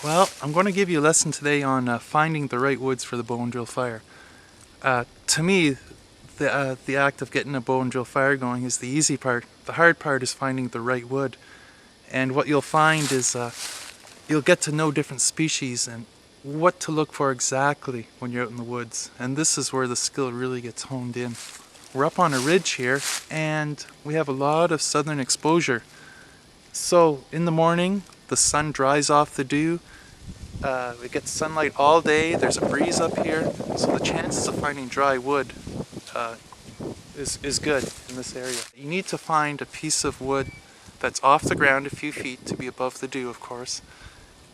Well, I'm going to give you a lesson today on finding the right woods for the bow and drill fire. To me, the act of getting a bow and drill fire going is the easy part. The hard part is finding the right wood. And what you'll find is you'll get to know different species and what to look for exactly when you're out in the woods. And this is where the skill really gets honed in. We're up on a ridge here and we have a lot of southern exposure. So in the morning, the sun dries off the dew. We get sunlight all day. There's a breeze up here, so the chances of finding dry wood is good in this area. You need to find a piece of wood that's off the ground a few feet to be above the dew, of course,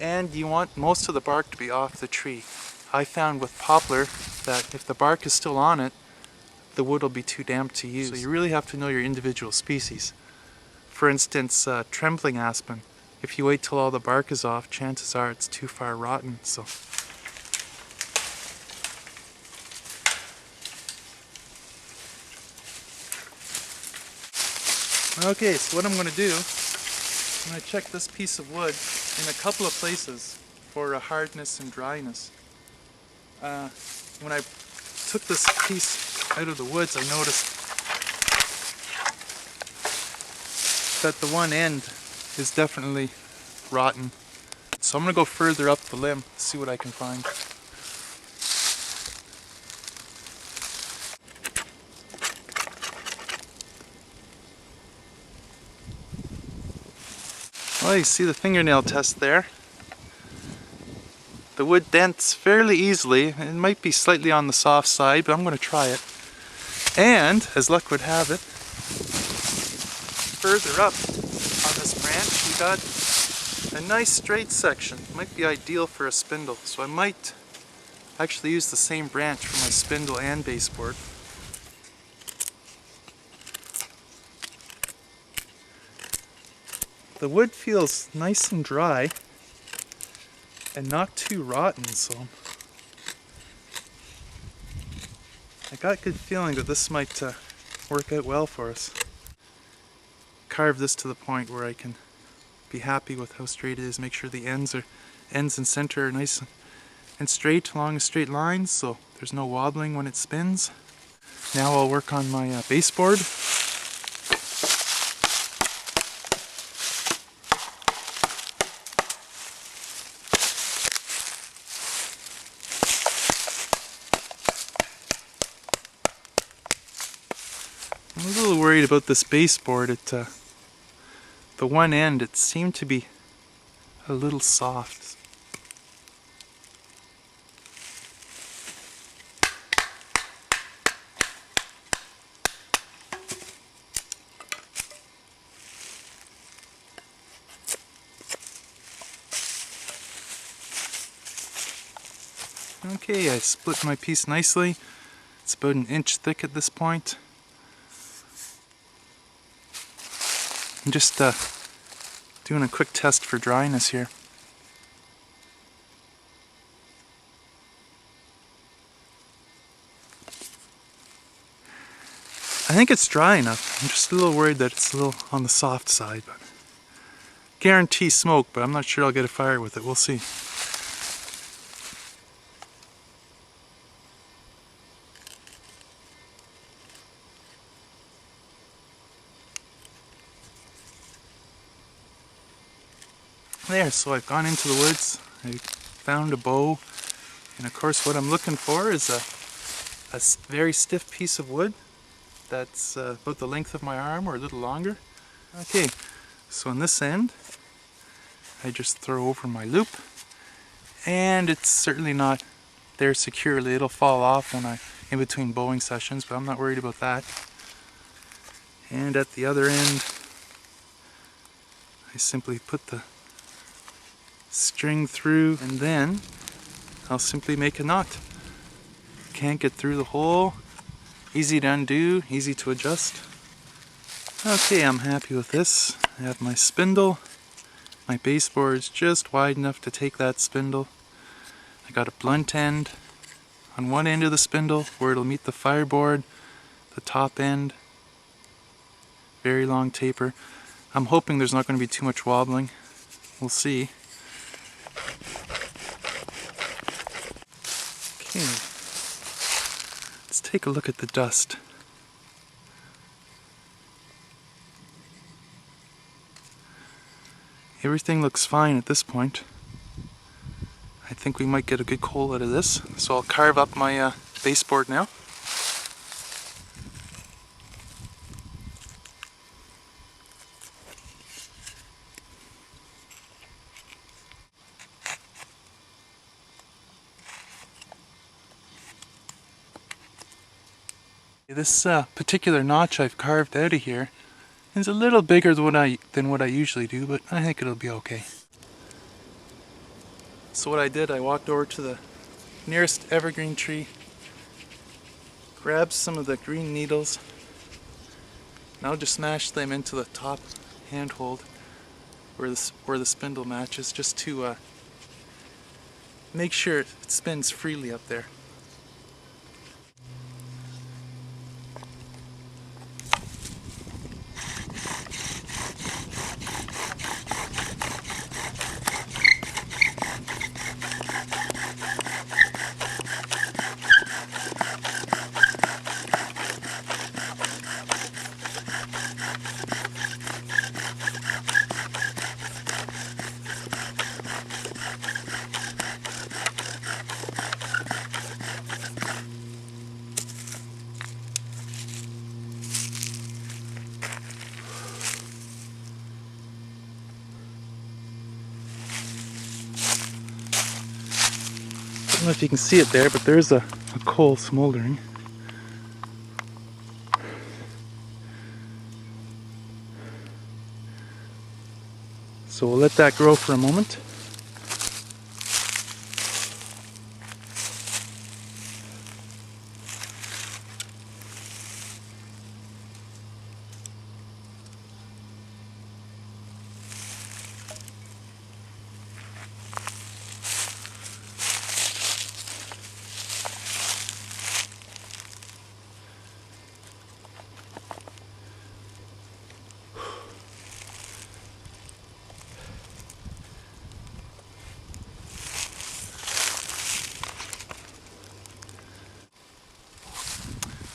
and you want most of the bark to be off the tree. I found with poplar that if the bark is still on it, the wood will be too damp to use. So you really have to know your individual species. For instance, trembling aspen. If you wait till all the bark is off, chances are it's too far rotten. So okay, so what I'm going to do, I'm going to check this piece of wood in a couple of places for hardness and dryness. When I took this piece out of the woods, I noticed that the one end is definitely rotten. So I'm going to go further up the limb, see what I can find. Well, you see the fingernail test there. The wood dents fairly easily. It might be slightly on the soft side, but I'm going to try it. And, as luck would have it, further up on this branch we got a nice straight section. Might be ideal for a spindle, so I might actually use the same branch for my spindle and baseboard. The wood feels nice and dry and not too rotten, so I got a good feeling that this might work out well for us. Carve this to the point where I can be happy with how straight it is. Make sure the ends and center are nice and straight along a straight line, so there's no wobbling when it spins. Now I'll work on my baseboard. I'm a little worried about this baseboard. The one end, it seemed to be a little soft. Okay, I split my piece nicely. It's about an inch thick at this point. I'm just doing a quick test for dryness here. I think it's dry enough. I'm just a little worried that it's a little on the soft side, but guarantee smoke, but I'm not sure I'll get a fire with it. We'll see. There, so I've gone into the woods, I found a bow, and of course what I'm looking for is a very stiff piece of wood that's about the length of my arm or a little longer. Okay, so on this end I just throw over my loop, and it's certainly not there securely. It'll fall off when in between bowing sessions, but I'm not worried about that. And at the other end I simply put the string through, and then I'll simply make a knot. Can't get through the hole, easy to undo, easy to adjust. Okay, I'm happy with this. I have my spindle. My baseboard is just wide enough to take that spindle. I got a blunt end on one end of the spindle where it'll meet the fireboard, the top end, very long taper. I'm hoping there's not going to be too much wobbling. We'll see. take a look at the dust. Everything looks fine at this point. I think we might get a good coal out of this, so I'll carve up my baseboard now. This particular notch I've carved out of here is a little bigger than what I usually do, but I think it'll be okay. So what I did, I walked over to the nearest evergreen tree, grabbed some of the green needles, and I'll just smash them into the top handhold where the spindle matches, just to make sure it spins freely up there. I don't know if you can see it there, but there's a coal smoldering. So we'll let that grow for a moment.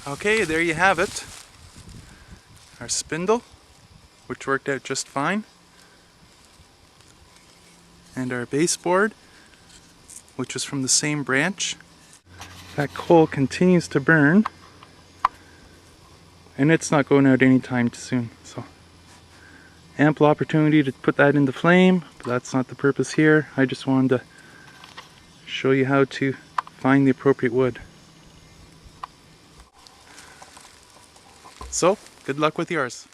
Okay, there you have it. Our spindle, which worked out just fine. And our baseboard, which was from the same branch. That coal continues to burn, and it's not going out anytime soon. So ample opportunity to put that in the flame, but that's not the purpose here. I just wanted to show you how to find the appropriate wood. So, good luck with yours.